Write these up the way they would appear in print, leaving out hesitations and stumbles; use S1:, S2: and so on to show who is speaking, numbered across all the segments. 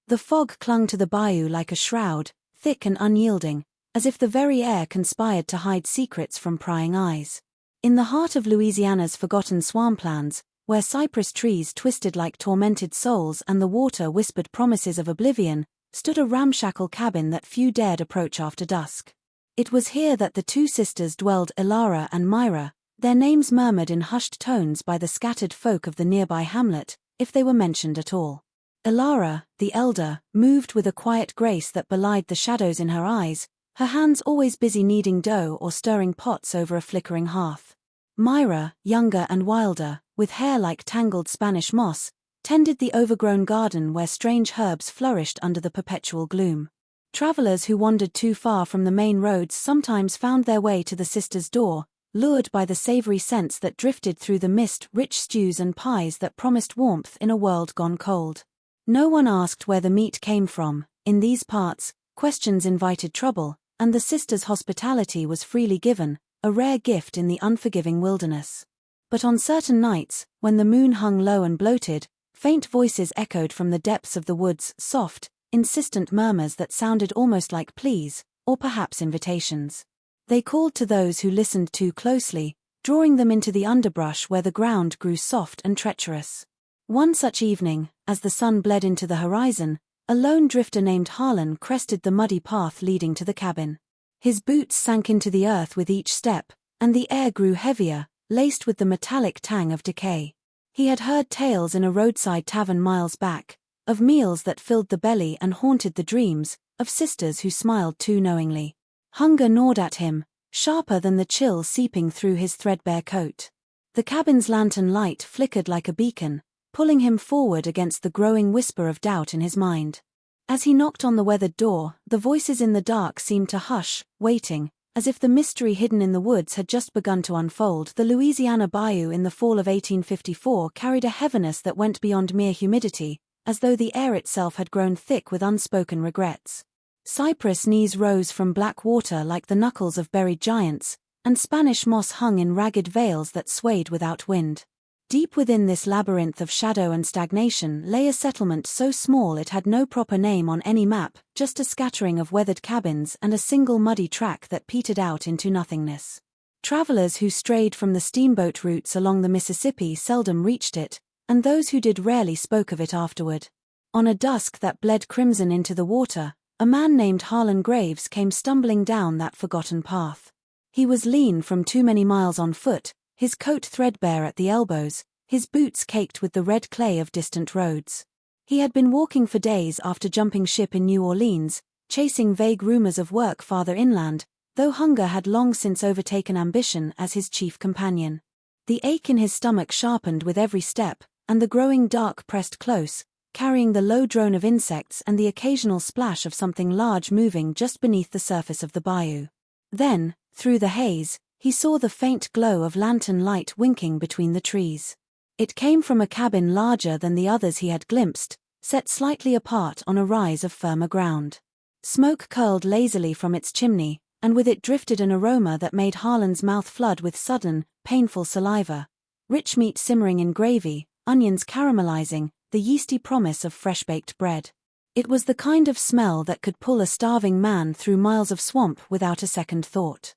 S1: The fog clung to the bayou like a shroud, thick and unyielding, as if the very air conspired to hide secrets from prying eyes. In the heart of Louisiana's forgotten swamplands, where cypress trees twisted like tormented souls and the water whispered promises of oblivion, stood a ramshackle cabin that few dared approach after dusk. It was here that the two sisters dwelled, Elara and Myra, their names murmured in hushed tones by the scattered folk of the nearby hamlet, if they were mentioned at all. Elara, the elder, moved with a quiet grace that belied the shadows in her eyes, her hands always busy kneading dough or stirring pots over a flickering hearth. Myra, younger and wilder, with hair like tangled Spanish moss, tended the overgrown garden where strange herbs flourished under the perpetual gloom. Travelers who wandered too far from the main roads sometimes found their way to the sisters' door, lured by the savory scents that drifted through the mist, rich stews and pies that promised warmth in a world gone cold. No one asked where the meat came from. In these parts, questions invited trouble, and the sisters' hospitality was freely given, a rare gift in the unforgiving wilderness. But on certain nights, when the moon hung low and bloated, faint voices echoed from the depths of the woods, soft, insistent murmurs that sounded almost like pleas, or perhaps invitations. They called to those who listened too closely, drawing them into the underbrush where the ground grew soft and treacherous. One such evening, as the sun bled into the horizon, a lone drifter named Harlan crested the muddy path leading to the cabin. His boots sank into the earth with each step, and the air grew heavier, laced with the metallic tang of decay. He had heard tales in a roadside tavern miles back, of meals that filled the belly and haunted the dreams, of sisters who smiled too knowingly. Hunger gnawed at him, sharper than the chill seeping through his threadbare coat. The cabin's lantern light flickered like a beacon, pulling him forward against the growing whisper of doubt in his mind. As he knocked on the weathered door, the voices in the dark seemed to hush, waiting, as if the mystery hidden in the woods had just begun to unfold. The Louisiana bayou in the fall of 1854 carried a heaviness that went beyond mere humidity, as though the air itself had grown thick with unspoken regrets. Cypress knees rose from black water like the knuckles of buried giants, and Spanish moss hung in ragged veils that swayed without wind. Deep within this labyrinth of shadow and stagnation lay a settlement so small it had no proper name on any map, just a scattering of weathered cabins and a single muddy track that petered out into nothingness. Travelers who strayed from the steamboat routes along the Mississippi seldom reached it, and those who did rarely spoke of it afterward. On a dusk that bled crimson into the water, a man named Harlan Graves came stumbling down that forgotten path. He was lean from too many miles on foot, his coat threadbare at the elbows, his boots caked with the red clay of distant roads. He had been walking for days after jumping ship in New Orleans, chasing vague rumors of work farther inland, though hunger had long since overtaken ambition as his chief companion. The ache in his stomach sharpened with every step, and the growing dark pressed close, carrying the low drone of insects and the occasional splash of something large moving just beneath the surface of the bayou. Then, through the haze, he saw the faint glow of lantern light winking between the trees. It came from a cabin larger than the others he had glimpsed, set slightly apart on a rise of firmer ground. Smoke curled lazily from its chimney, and with it drifted an aroma that made Harlan's mouth flood with sudden, painful saliva. Rich meat simmering in gravy, onions caramelizing, the yeasty promise of fresh-baked bread. It was the kind of smell that could pull a starving man through miles of swamp without a second thought.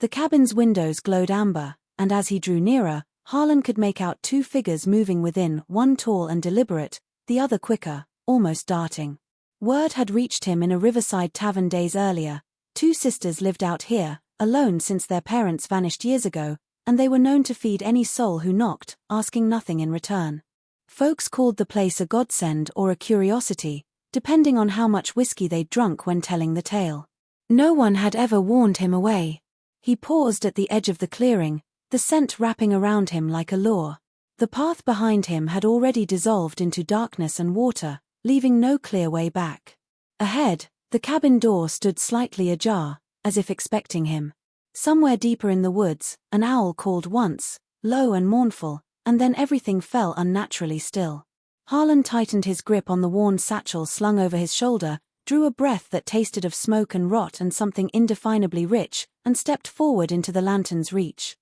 S1: The cabin's windows glowed amber, and as he drew nearer, Harlan could make out two figures moving within, one tall and deliberate, the other quicker, almost darting. Word had reached him in a riverside tavern days earlier. Two sisters lived out here, alone since their parents vanished years ago, and they were known to feed any soul who knocked, asking nothing in return. Folks called the place a godsend or a curiosity, depending on how much whiskey they'd drunk when telling the tale. No one had ever warned him away. He paused at the edge of the clearing, the scent wrapping around him like a lure. The path behind him had already dissolved into darkness and water, leaving no clear way back. Ahead, the cabin door stood slightly ajar, as if expecting him. Somewhere deeper in the woods, an owl called once, low and mournful, and then everything fell unnaturally still. Harlan tightened his grip on the worn satchel slung over his shoulder, drew a breath that tasted of smoke and rot and something indefinably rich, and stepped forward into the lantern's reach.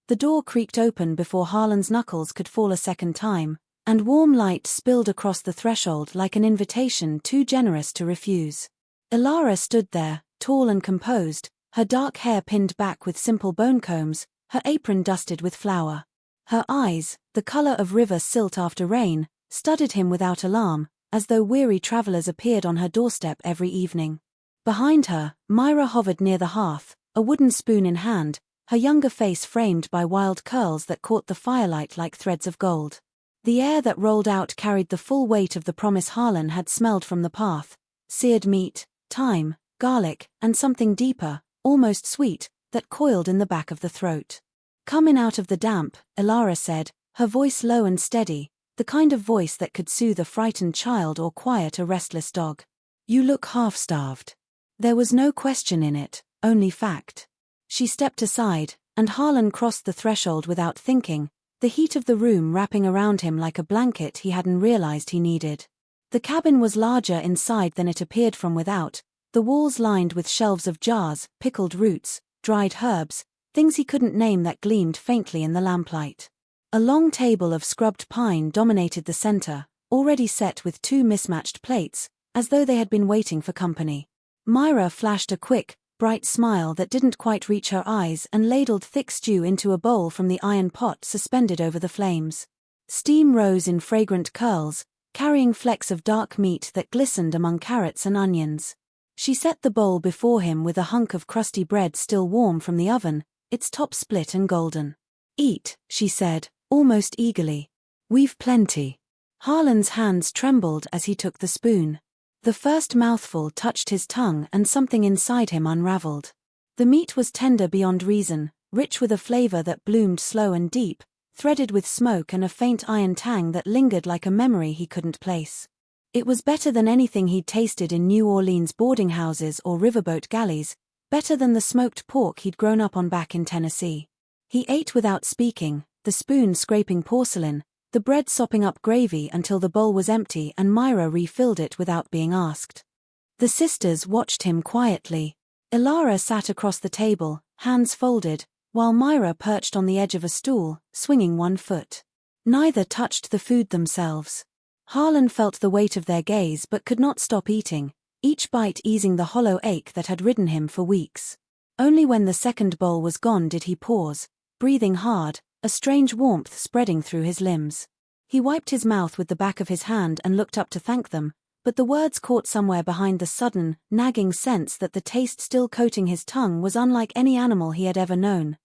S1: The door creaked open before Harlan's knuckles could fall a second time, and warm light spilled across the threshold like an invitation too generous to refuse. Ilara stood there, tall and composed, her dark hair pinned back with simple bone combs, her apron dusted with flour. Her eyes, the color of river silt after rain, studied him without alarm, as though weary travelers appeared on her doorstep every evening. Behind her, Myra hovered near the hearth, a wooden spoon in hand, her younger face framed by wild curls that caught the firelight like threads of gold. The air that rolled out carried the full weight of the promise Harlan had smelled from the path: seared meat, thyme, garlic, and something deeper, almost sweet, that coiled in the back of the throat. "Come in out of the damp," Ilara said, her voice low and steady, the kind of voice that could soothe a frightened child or quiet a restless dog. "You look half-starved." There was no question in it, only fact. She stepped aside, and Harlan crossed the threshold without thinking, the heat of the room wrapping around him like a blanket he hadn't realized he needed. The cabin was larger inside than it appeared from without, the walls lined with shelves of jars, pickled roots, dried herbs, things he couldn't name that gleamed faintly in the lamplight. A long table of scrubbed pine dominated the center, already set with two mismatched plates, as though they had been waiting for company. Myra flashed a quick, bright smile that didn't quite reach her eyes and ladled thick stew into a bowl from the iron pot suspended over the flames. Steam rose in fragrant curls, carrying flecks of dark meat that glistened among carrots and onions. She set the bowl before him with a hunk of crusty bread still warm from the oven, its top split and golden. "Eat," she said, almost eagerly. "We've plenty." Harlan's hands trembled as he took the spoon. The first mouthful touched his tongue and something inside him unraveled. The meat was tender beyond reason, rich with a flavor that bloomed slow and deep, threaded with smoke and a faint iron tang that lingered like a memory he couldn't place. It was better than anything he'd tasted in New Orleans boarding houses or riverboat galleys, better than the smoked pork he'd grown up on back in Tennessee. He ate without speaking, the spoon scraping porcelain, the bread sopping up gravy until the bowl was empty and Myra refilled it without being asked. The sisters watched him quietly. Ilara sat across the table, hands folded, while Myra perched on the edge of a stool, swinging one foot. Neither touched the food themselves. Harlan felt the weight of their gaze but could not stop eating, each bite easing the hollow ache that had ridden him for weeks. Only when the second bowl was gone did he pause, breathing hard, a strange warmth spreading through his limbs. He wiped his mouth with the back of his hand and looked up to thank them, but the words caught somewhere behind the sudden, nagging sense that the taste still coating his tongue was unlike any animal he had ever known.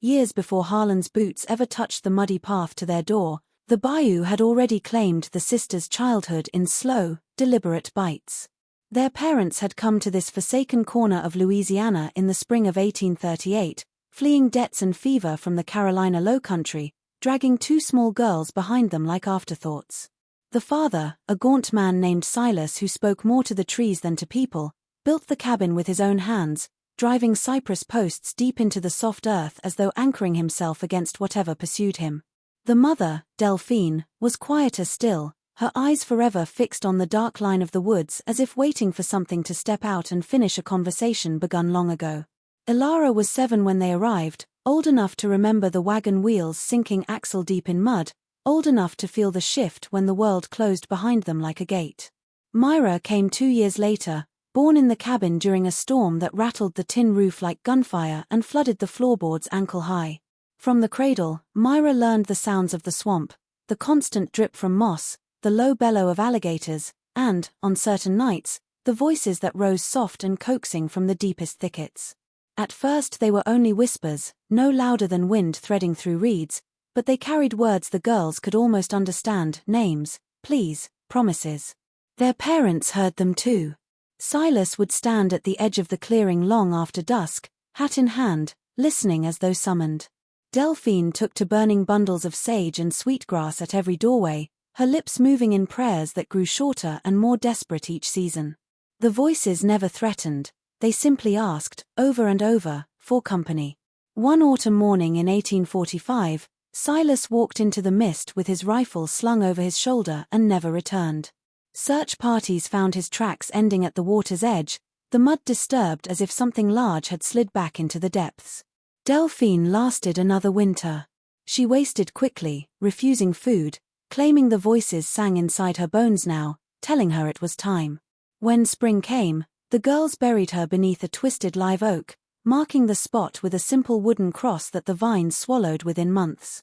S1: Years before Harlan's boots ever touched the muddy path to their door, the bayou had already claimed the sisters' childhood in slow, deliberate bites. Their parents had come to this forsaken corner of Louisiana in the spring of 1838, fleeing debts and fever from the Carolina Lowcountry, dragging two small girls behind them like afterthoughts. The father, a gaunt man named Silas who spoke more to the trees than to people, built the cabin with his own hands, driving cypress posts deep into the soft earth as though anchoring himself against whatever pursued him. The mother, Delphine, was quieter still, her eyes forever fixed on the dark line of the woods as if waiting for something to step out and finish a conversation begun long ago. Ilara was 7 when they arrived, old enough to remember the wagon wheels sinking axle-deep in mud, old enough to feel the shift when the world closed behind them like a gate. Myra came 2 years later, born in the cabin during a storm that rattled the tin roof like gunfire and flooded the floorboards ankle-high. From the cradle, Myra learned the sounds of the swamp, the constant drip from moss, the low bellow of alligators, and, on certain nights, the voices that rose soft and coaxing from the deepest thickets. At first they were only whispers, no louder than wind threading through reeds, but they carried words the girls could almost understand: names, pleas, promises. Their parents heard them too. Silas would stand at the edge of the clearing long after dusk, hat in hand, listening as though summoned. Delphine took to burning bundles of sage and sweetgrass at every doorway, her lips moving in prayers that grew shorter and more desperate each season. The voices never threatened. They simply asked, over and over, for company. One autumn morning in 1845, Silas walked into the mist with his rifle slung over his shoulder and never returned. Search parties found his tracks ending at the water's edge, the mud disturbed as if something large had slid back into the depths. Delphine lasted another winter. She wasted quickly, refusing food, claiming the voices sang inside her bones now, telling her it was time. When spring came, the girls buried her beneath a twisted live oak, marking the spot with a simple wooden cross that the vines swallowed within months.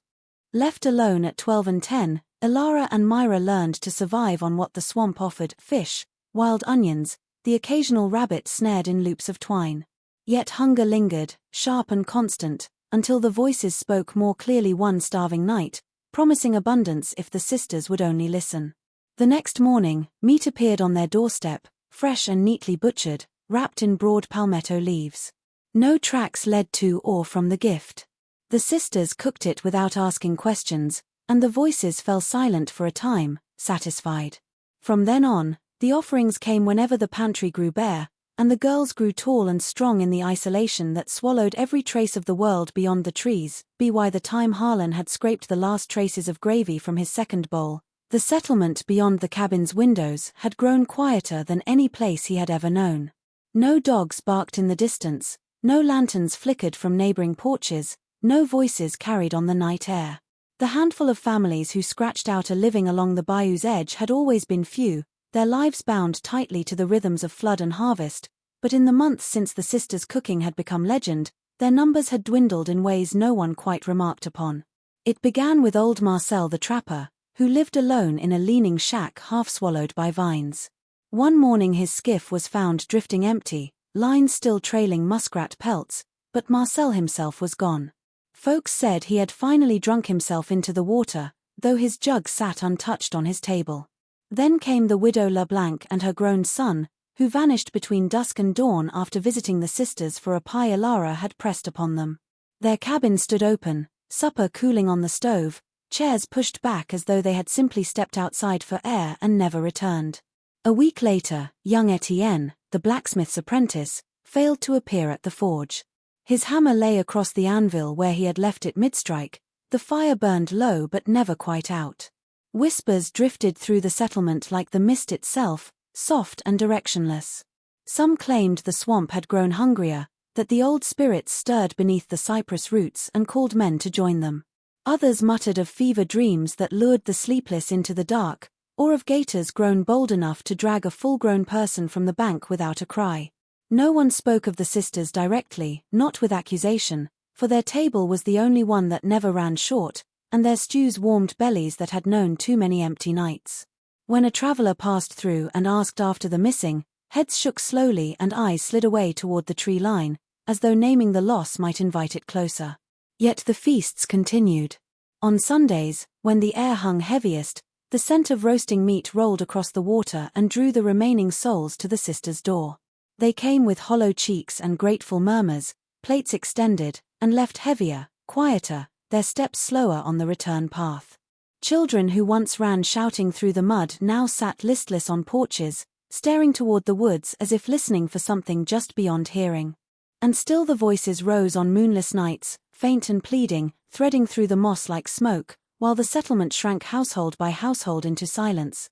S1: Left alone at 12 and 10, Ilara and Myra learned to survive on what the swamp offered: fish, wild onions, the occasional rabbit snared in loops of twine. Yet hunger lingered, sharp and constant, until the voices spoke more clearly one starving night, promising abundance if the sisters would only listen. The next morning, meat appeared on their doorstep, fresh and neatly butchered, wrapped in broad palmetto leaves. No tracks led to or from the gift. The sisters cooked it without asking questions, and the voices fell silent for a time, satisfied. From then on, the offerings came whenever the pantry grew bare, and the girls grew tall and strong in the isolation that swallowed every trace of the world beyond the trees. By the time Harlan had scraped the last traces of gravy from his second bowl, the settlement beyond the cabin's windows had grown quieter than any place he had ever known. No dogs barked in the distance, no lanterns flickered from neighboring porches, no voices carried on the night air. The handful of families who scratched out a living along the bayou's edge had always been few, their lives bound tightly to the rhythms of flood and harvest, but in the months since the sisters' cooking had become legend, their numbers had dwindled in ways no one quite remarked upon. It began with old Marcel the trapper, who lived alone in a leaning shack half swallowed by vines. One morning his skiff was found drifting empty, lines still trailing muskrat pelts, but Marcel himself was gone. Folks said he had finally drunk himself into the water, though his jug sat untouched on his table. Then came the widow LeBlanc and her grown son, who vanished between dusk and dawn after visiting the sisters for a pie Ilara had pressed upon them. Their cabin stood open, supper cooling on the stove, chairs pushed back as though they had simply stepped outside for air and never returned. A week later, young Etienne, the blacksmith's apprentice, failed to appear at the forge. His hammer lay across the anvil where he had left it mid-strike, the fire burned low but never quite out. Whispers drifted through the settlement like the mist itself, soft and directionless. Some claimed the swamp had grown hungrier, that the old spirits stirred beneath the cypress roots and called men to join them. Others muttered of fever dreams that lured the sleepless into the dark, or of gators grown bold enough to drag a full-grown person from the bank without a cry. No one spoke of the sisters directly, not with accusation, for their table was the only one that never ran short, and their stews warmed bellies that had known too many empty nights. When a traveler passed through and asked after the missing, heads shook slowly and eyes slid away toward the tree line, as though naming the loss might invite it closer. Yet the feasts continued. On Sundays, when the air hung heaviest, the scent of roasting meat rolled across the water and drew the remaining souls to the sisters' door. They came with hollow cheeks and grateful murmurs, plates extended, and left heavier, quieter, their steps slower on the return path. Children who once ran shouting through the mud now sat listless on porches, staring toward the woods as if listening for something just beyond hearing. And still the voices rose on moonless nights, faint and pleading, threading through the moss like smoke, while the settlement shrank household by household into silence.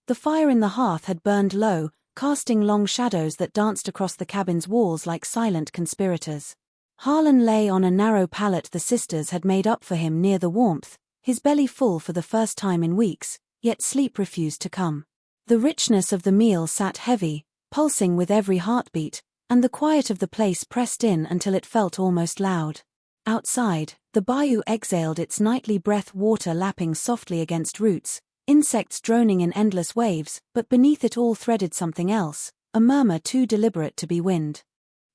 S1: The fire in the hearth had burned low, casting long shadows that danced across the cabin's walls like silent conspirators. Harlan lay on a narrow pallet the sisters had made up for him near the warmth, his belly full for the first time in weeks, yet sleep refused to come. The richness of the meal sat heavy, pulsing with every heartbeat, and the quiet of the place pressed in until it felt almost loud. Outside, the bayou exhaled its nightly breath, water lapping softly against roots, insects droning in endless waves, but beneath it all threaded something else, a murmur too deliberate to be wind.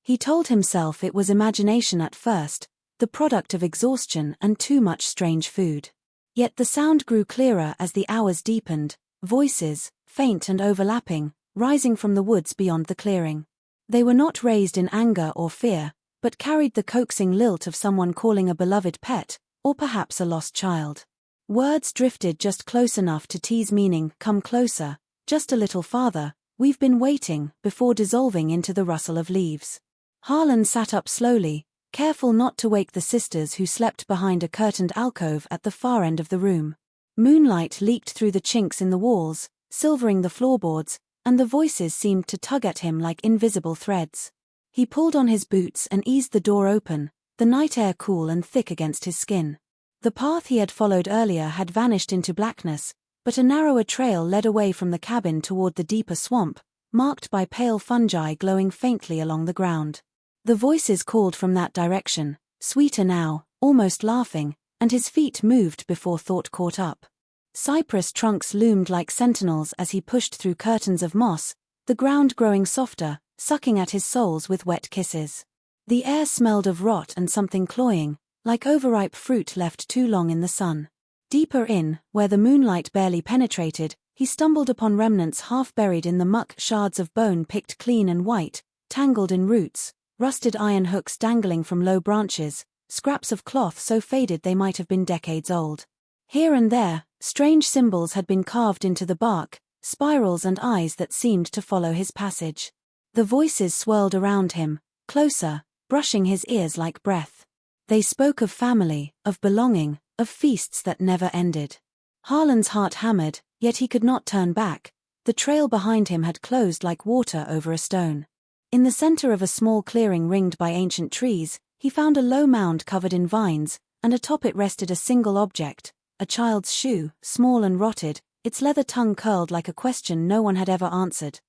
S1: He told himself it was imagination at first, the product of exhaustion and too much strange food. Yet the sound grew clearer as the hours deepened, voices, faint and overlapping, rising from the woods beyond the clearing. They were not raised in anger or fear, but carried the coaxing lilt of someone calling a beloved pet, or perhaps a lost child. Words drifted just close enough to tease meaning, come closer, just a little farther, we've been waiting, before dissolving into the rustle of leaves. Harlan sat up slowly, careful not to wake the sisters who slept behind a curtained alcove at the far end of the room. Moonlight leaked through the chinks in the walls, silvering the floorboards, and the voices seemed to tug at him like invisible threads. He pulled on his boots and eased the door open, the night air cool and thick against his skin. The path he had followed earlier had vanished into blackness, but a narrower trail led away from the cabin toward the deeper swamp, marked by pale fungi glowing faintly along the ground. The voices called from that direction, sweeter now, almost laughing, and his feet moved before thought caught up. Cypress trunks loomed like sentinels as he pushed through curtains of moss, the ground growing softer, sucking at his soles with wet kisses. The air smelled of rot and something cloying, like overripe fruit left too long in the sun. Deeper in, where the moonlight barely penetrated, he stumbled upon remnants half buried in the muck, shards of bone picked clean and white, tangled in roots, rusted iron hooks dangling from low branches, scraps of cloth so faded they might have been decades old. Here and there, strange symbols had been carved into the bark, spirals and eyes that seemed to follow his passage. The voices swirled around him, closer, brushing his ears like breath. They spoke of family, of belonging, of feasts that never ended. Harlan's heart hammered, yet he could not turn back. The trail behind him had closed like water over a stone. In the center of a small clearing ringed by ancient trees, he found a low mound covered in vines, and atop it rested a single object, a child's shoe, small and rotted, its leather tongue curled like a question no one had ever answered.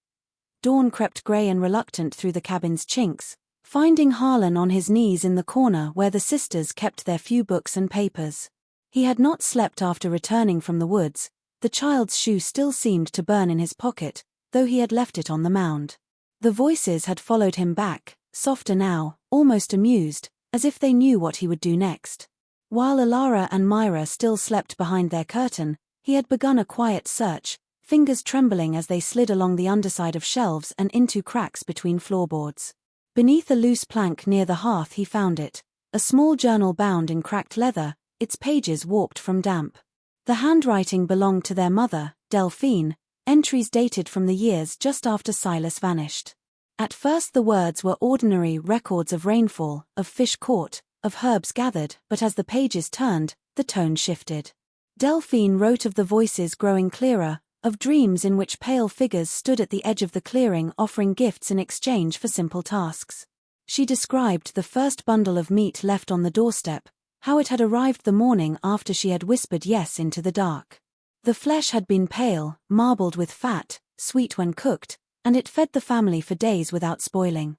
S1: Dawn crept gray and reluctant through the cabin's chinks, finding Harlan on his knees in the corner where the sisters kept their few books and papers. He had not slept after returning from the woods. The child's shoe still seemed to burn in his pocket, though he had left it on the mound. The voices had followed him back, softer now, almost amused, as if they knew what he would do next. While Alara and Myra still slept behind their curtain, he had begun a quiet search, fingers trembling as they slid along the underside of shelves and into cracks between floorboards. Beneath a loose plank near the hearth he found it, a small journal bound in cracked leather, its pages warped from damp. The handwriting belonged to their mother, Delphine, entries dated from the years just after Silas vanished. At first the words were ordinary records of rainfall, of fish caught, of herbs gathered, but as the pages turned, the tone shifted. Delphine wrote of the voices growing clearer, of dreams in which pale figures stood at the edge of the clearing offering gifts in exchange for simple tasks. She described the first bundle of meat left on the doorstep, how it had arrived the morning after she had whispered yes into the dark. The flesh had been pale, marbled with fat, sweet when cooked, and it fed the family for days without spoiling.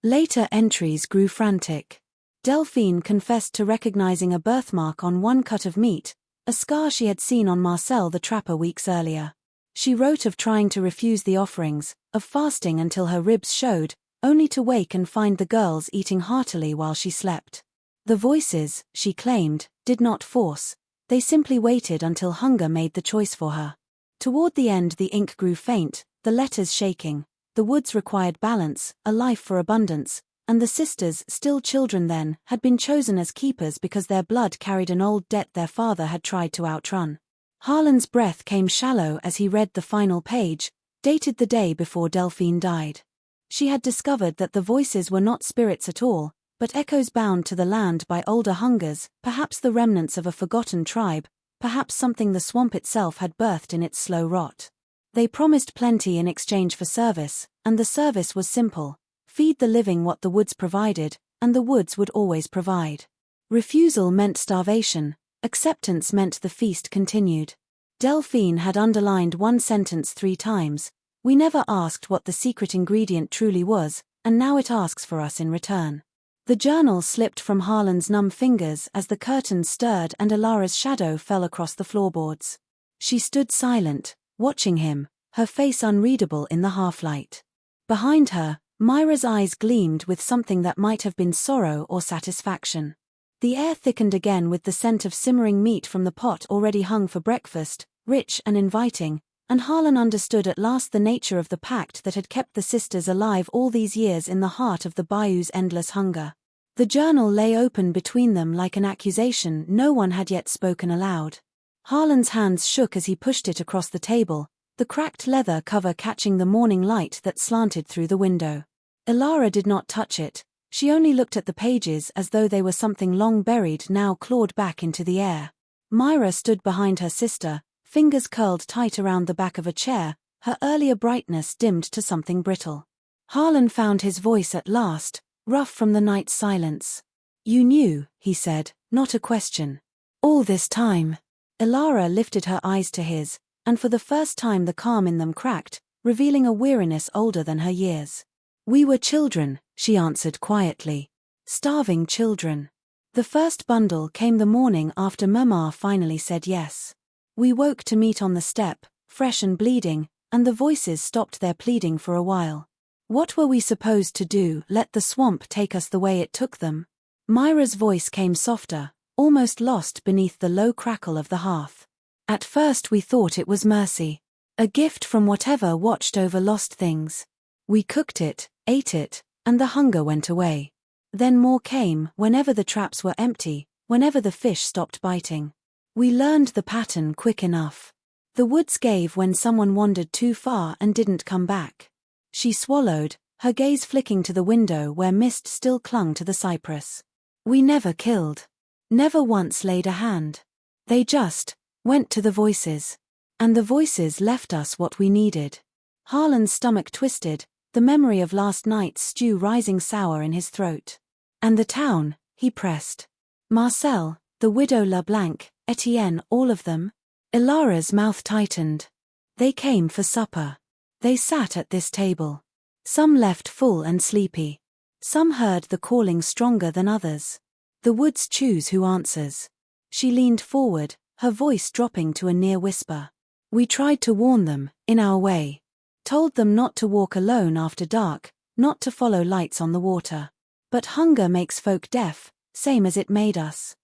S1: Later entries grew frantic. Delphine confessed to recognizing a birthmark on one cut of meat, a scar she had seen on Marcel the trapper weeks earlier. She wrote of trying to refuse the offerings, of fasting until her ribs showed, only to wake and find the girls eating heartily while she slept. The voices, she claimed, did not force, they simply waited until hunger made the choice for her. Toward the end the ink grew faint, the letters shaking. The woods required balance, a life for abundance, and the sisters, still children then, had been chosen as keepers because their blood carried an old debt their father had tried to outrun. Harlan's breath came shallow as he read the final page, dated the day before Delphine died. She had discovered that the voices were not spirits at all, but echoes bound to the land by older hungers, perhaps the remnants of a forgotten tribe, perhaps something the swamp itself had birthed in its slow rot. They promised plenty in exchange for service, and the service was simple: feed the living what the woods provided, and the woods would always provide. Refusal meant starvation, acceptance meant the feast continued. Delphine had underlined one sentence 3 times: "We never asked what the secret ingredient truly was, and now it asks for us in return." The journal slipped from Harlan's numb fingers as the curtains stirred and Alara's shadow fell across the floorboards. She stood silent, watching him, her face unreadable in the half-light. Behind her, Myra's eyes gleamed with something that might have been sorrow or satisfaction. The air thickened again with the scent of simmering meat from the pot already hung for breakfast, rich and inviting, and Harlan understood at last the nature of the pact that had kept the sisters alive all these years in the heart of the bayou's endless hunger. The journal lay open between them like an accusation no one had yet spoken aloud. Harlan's hands shook as he pushed it across the table, the cracked leather cover catching the morning light that slanted through the window. Alara did not touch it, she only looked at the pages as though they were something long buried now clawed back into the air. Myra stood behind her sister, fingers curled tight around the back of a chair, her earlier brightness dimmed to something brittle. Harlan found his voice at last, rough from the night's silence. "You knew," he said, "not a question." All this time. Ilara lifted her eyes to his, and for the first time the calm in them cracked, revealing a weariness older than her years. We were children, she answered quietly. Starving children. The first bundle came the morning after Mama finally said yes. We woke to meet on the step, fresh and bleeding, and the voices stopped their pleading for a while. What were we supposed to do? Let the swamp take us the way it took them? Myra's voice came softer, almost lost beneath the low crackle of the hearth. At first we thought it was mercy. A gift from whatever watched over lost things. We cooked it, ate it, and the hunger went away. Then more came whenever the traps were empty, whenever the fish stopped biting. We learned the pattern quick enough. The woods gave when someone wandered too far and didn't come back. She swallowed, her gaze flicking to the window where mist still clung to the cypress. We never killed. Never once laid a hand. They just went to the voices. And the voices left us what we needed. Harlan's stomach twisted, the memory of last night's stew rising sour in his throat. And the town, he pressed. Marcel, the widow LeBlanc, Etienne, all of them? Ilara's mouth tightened. They came for supper. They sat at this table. Some left full and sleepy. Some heard the calling stronger than others. The woods choose who answers. She leaned forward, her voice dropping to a near whisper. We tried to warn them, in our way. Told them not to walk alone after dark, not to follow lights on the water. But hunger makes folk deaf, same as it made us.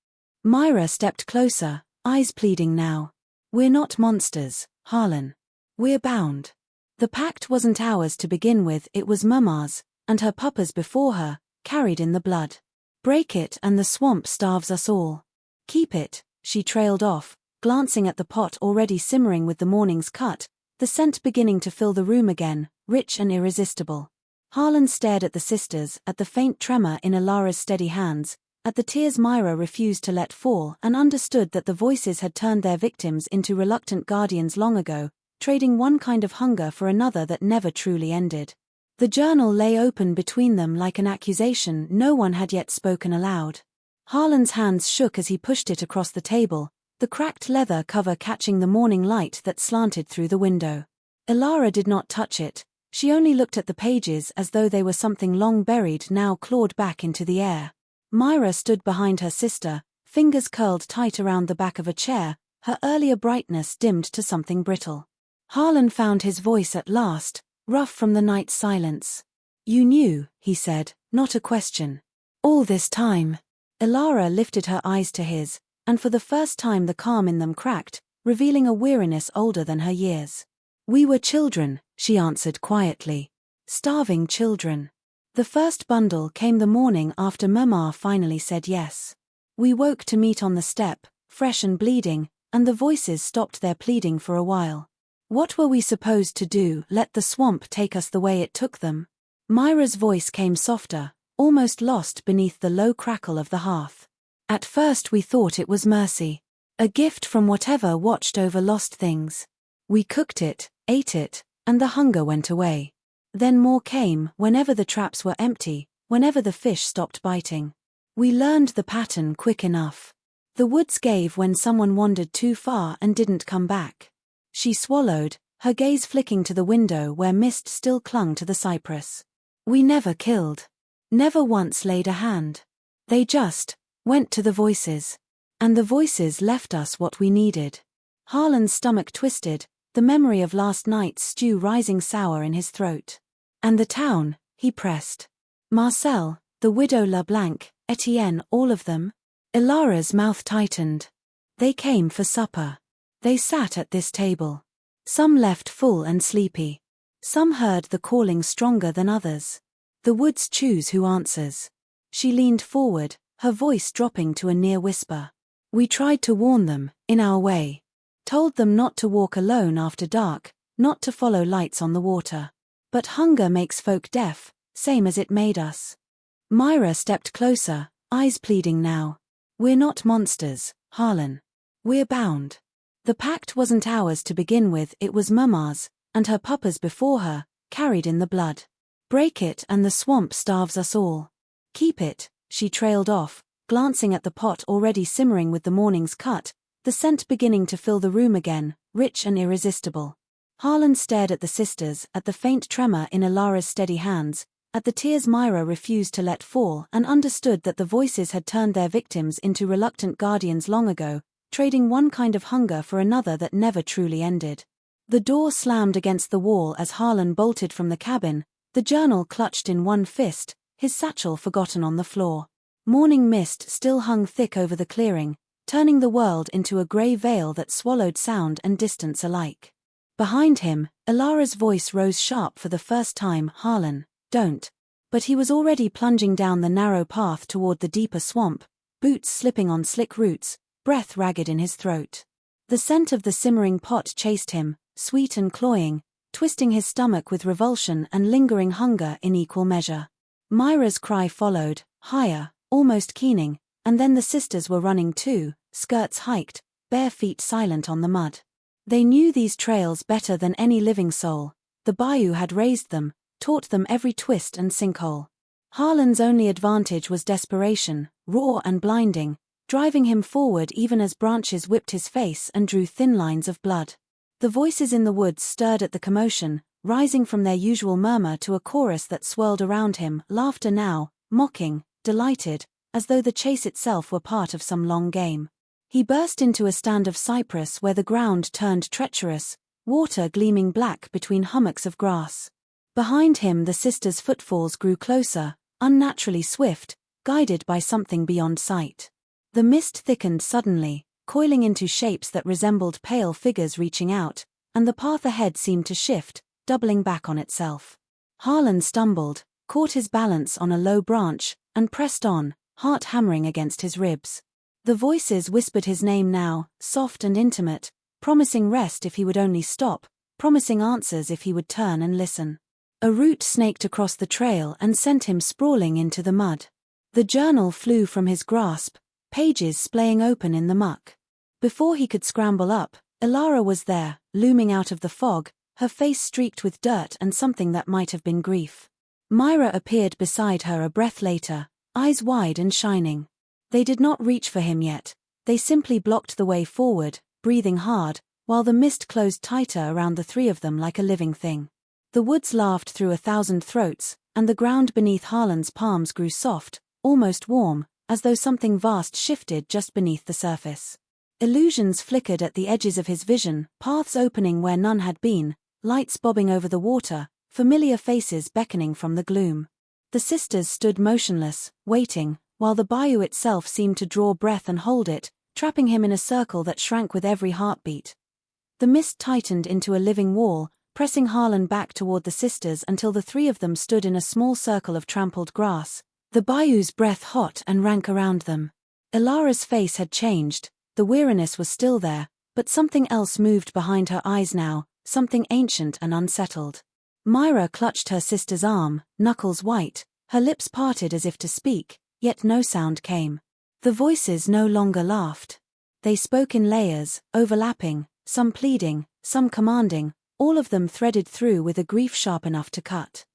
S1: Myra stepped closer, eyes pleading now. We're not monsters, Harlan. We're bound. The pact wasn't ours to begin with, it was Mama's, and her papa's before her, carried in the blood. Break it and the swamp starves us all. Keep it, she trailed off, glancing at the pot already simmering with the morning's cut, the scent beginning to fill the room again, rich and irresistible. Harlan stared at the sisters, at the faint tremor in Ilara's steady hands, at the tears Myra refused to let fall, and understood that the voices had turned their victims into reluctant guardians long ago, trading one kind of hunger for another that never truly ended. The journal lay open between them like an accusation no one had yet spoken aloud. Harlan's hands shook as he pushed it across the table, the cracked leather cover catching the morning light that slanted through the window. Ilara did not touch it, she only looked at the pages as though they were something long buried now clawed back into the air. Myra stood behind her sister, fingers curled tight around the back of a chair, her earlier brightness dimmed to something brittle. Harlan found his voice at last, rough from the night's silence. You knew, he said, not a question. All this time. Ilara lifted her eyes to his, and for the first time the calm in them cracked, revealing a weariness older than her years. We were children, she answered quietly. Starving children. The first bundle came the morning after Mama finally said yes. We woke to meet on the step, fresh and bleeding, and the voices stopped their pleading for a while. What were we supposed to do? Let the swamp take us the way it took them? Myra's voice came softer, almost lost beneath the low crackle of the hearth. At first we thought it was mercy. A gift from whatever watched over lost things. We cooked it, ate it, and the hunger went away. Then more came whenever the traps were empty, whenever the fish stopped biting. We learned the pattern quick enough. The woods gave when someone wandered too far and didn't come back. She swallowed, her gaze flicking to the window where mist still clung to the cypress. We never killed. Never once laid a hand. They just went to the voices. And the voices left us what we needed. Harlan's stomach twisted, the memory of last night's stew rising sour in his throat. And the town, he pressed. Marcel, the widow LeBlanc, Etienne, all of them? Ilara's mouth tightened. They came for supper. They sat at this table. Some left full and sleepy. Some heard the calling stronger than others. The woods choose who answers. She leaned forward, her voice dropping to a near whisper. We tried to warn them, in our way. Told them not to walk alone after dark, not to follow lights on the water. But hunger makes folk deaf, same as it made us. Myra stepped closer, eyes pleading now. We're not monsters, Harlan. We're bound. The pact wasn't ours to begin with, it was Mama's, and her papa's before her, carried in the blood. Break it and the swamp starves us all. Keep it, she trailed off, glancing at the pot already simmering with the morning's cut, the scent beginning to fill the room again, rich and irresistible. Harlan stared at the sisters, at the faint tremor in Ilara's steady hands, at the tears Myra refused to let fall, and understood that the voices had turned their victims into reluctant guardians long ago, trading one kind of hunger for another that never truly ended. The door slammed against the wall as Harlan bolted from the cabin, the journal clutched in one fist, his satchel forgotten on the floor. Morning mist still hung thick over the clearing, turning the world into a grey veil that swallowed sound and distance alike. Behind him, Ilara's voice rose sharp for the first time, "Harlan, don't." But he was already plunging down the narrow path toward the deeper swamp, boots slipping on slick roots, breath ragged in his throat. The scent of the simmering pot chased him, sweet and cloying, twisting his stomach with revulsion and lingering hunger in equal measure. Myra's cry followed, higher, almost keening, and then the sisters were running too, skirts hiked, bare feet silent on the mud. They knew these trails better than any living soul. The bayou had raised them, taught them every twist and sinkhole. Harlan's only advantage was desperation, raw and blinding, driving him forward even as branches whipped his face and drew thin lines of blood. The voices in the woods stirred at the commotion, rising from their usual murmur to a chorus that swirled around him, laughter now, mocking, delighted, as though the chase itself were part of some long game. He burst into a stand of cypress where the ground turned treacherous, water gleaming black between hummocks of grass. Behind him the sisters' footfalls grew closer, unnaturally swift, guided by something beyond sight. The mist thickened suddenly, coiling into shapes that resembled pale figures reaching out, and the path ahead seemed to shift, doubling back on itself. Harlan stumbled, caught his balance on a low branch, and pressed on, heart hammering against his ribs. The voices whispered his name now, soft and intimate, promising rest if he would only stop, promising answers if he would turn and listen. A root snaked across the trail and sent him sprawling into the mud. The journal flew from his grasp, pages splaying open in the muck. Before he could scramble up, Ilara was there, looming out of the fog, her face streaked with dirt and something that might have been grief. Myra appeared beside her a breath later, eyes wide and shining. They did not reach for him yet, they simply blocked the way forward, breathing hard, while the mist closed tighter around the three of them like a living thing. The woods laughed through 1,000 throats, and the ground beneath Harlan's palms grew soft, almost warm, as though something vast shifted just beneath the surface. Illusions flickered at the edges of his vision, paths opening where none had been, lights bobbing over the water, familiar faces beckoning from the gloom. The sisters stood motionless, waiting, while the bayou itself seemed to draw breath and hold it, trapping him in a circle that shrank with every heartbeat. The mist tightened into a living wall, pressing Harlan back toward the sisters until the three of them stood in a small circle of trampled grass, the bayou's breath hot and rank around them. Ilara's face had changed, the weariness was still there, but something else moved behind her eyes now, something ancient and unsettled. Myra clutched her sister's arm, knuckles white, her lips parted as if to speak, yet no sound came. The voices no longer laughed. They spoke in layers, overlapping, some pleading, some commanding, all of them threaded through with a grief sharp enough to cut.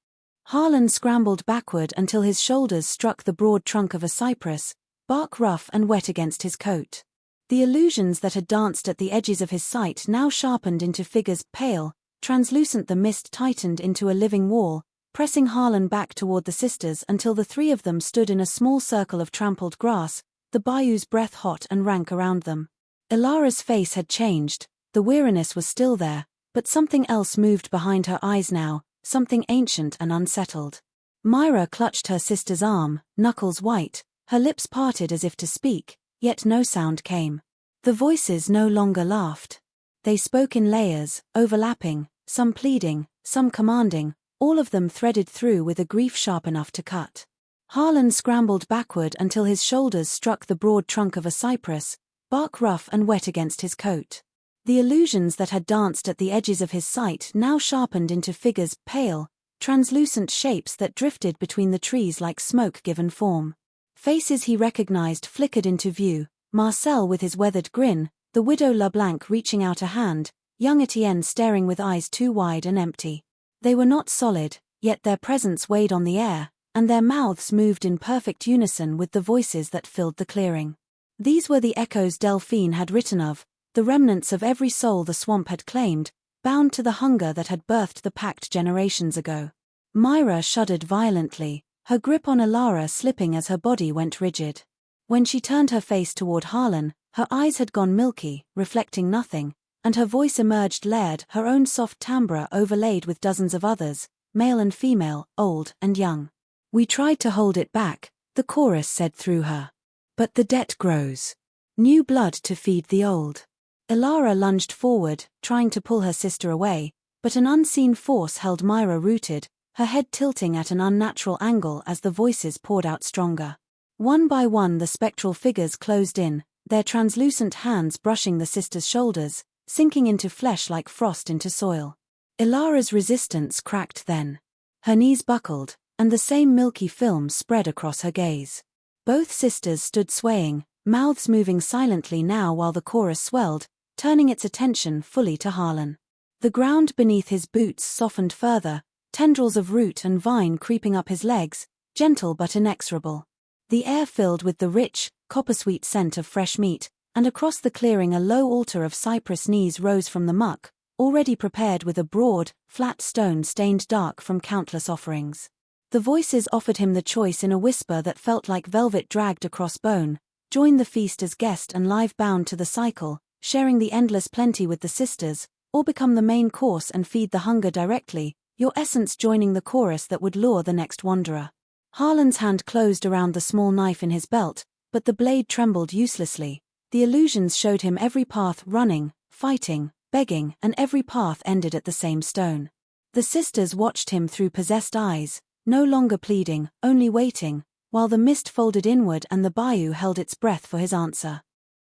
S1: Harlan scrambled backward until his shoulders struck the broad trunk of a cypress, bark rough and wet against his coat. The illusions that had danced at the edges of his sight now sharpened into figures, pale, translucent. The mist tightened into a living wall, pressing Harlan back toward the sisters until the three of them stood in a small circle of trampled grass, the bayou's breath hot and rank around them. Ilara's face had changed, the weariness was still there, but something else moved behind her eyes now, something ancient and unsettled. Myra clutched her sister's arm, knuckles white, her lips parted as if to speak, yet no sound came. The voices no longer laughed. They spoke in layers, overlapping, some pleading, some commanding, all of them threaded through with a grief sharp enough to cut. Harlan scrambled backward until his shoulders struck the broad trunk of a cypress, bark rough and wet against his coat. The illusions that had danced at the edges of his sight now sharpened into figures, pale, translucent shapes that drifted between the trees like smoke given form. Faces he recognized flickered into view, Marcel with his weathered grin, the widow LeBlanc reaching out a hand, young Etienne staring with eyes too wide and empty. They were not solid, yet their presence weighed on the air, and their mouths moved in perfect unison with the voices that filled the clearing. These were the echoes Delphine had written of, the remnants of every soul the swamp had claimed, bound to the hunger that had birthed the pact generations ago. Myra shuddered violently, her grip on Elara slipping as her body went rigid. When she turned her face toward Harlan, her eyes had gone milky, reflecting nothing, and her voice emerged layered, her own soft timbre overlaid with dozens of others, male and female, old and young. "We tried to hold it back," the chorus said through her. "But the debt grows. New blood to feed the old." Elara lunged forward, trying to pull her sister away, but an unseen force held Myra rooted, her head tilting at an unnatural angle as the voices poured out stronger. One by one the spectral figures closed in, their translucent hands brushing the sister's shoulders, sinking into flesh like frost into soil. Elara's resistance cracked then. Her knees buckled, and the same milky film spread across her gaze. Both sisters stood swaying, mouths moving silently now while the chorus swelled, turning its attention fully to Harlan. The ground beneath his boots softened further, tendrils of root and vine creeping up his legs, gentle but inexorable. The air filled with the rich, copper-sweet scent of fresh meat, and across the clearing a low altar of cypress knees rose from the muck, already prepared with a broad, flat stone stained dark from countless offerings. The voices offered him the choice in a whisper that felt like velvet dragged across bone: join the feast as guest and live bound to the cycle, sharing the endless plenty with the sisters, or become the main course and feed the hunger directly, your essence joining the chorus that would lure the next wanderer. Harlan's hand closed around the small knife in his belt, but the blade trembled uselessly. The illusions showed him every path: running, fighting, begging, and every path ended at the same stone. The sisters watched him through possessed eyes, no longer pleading, only waiting, while the mist folded inward and the bayou held its breath for his answer.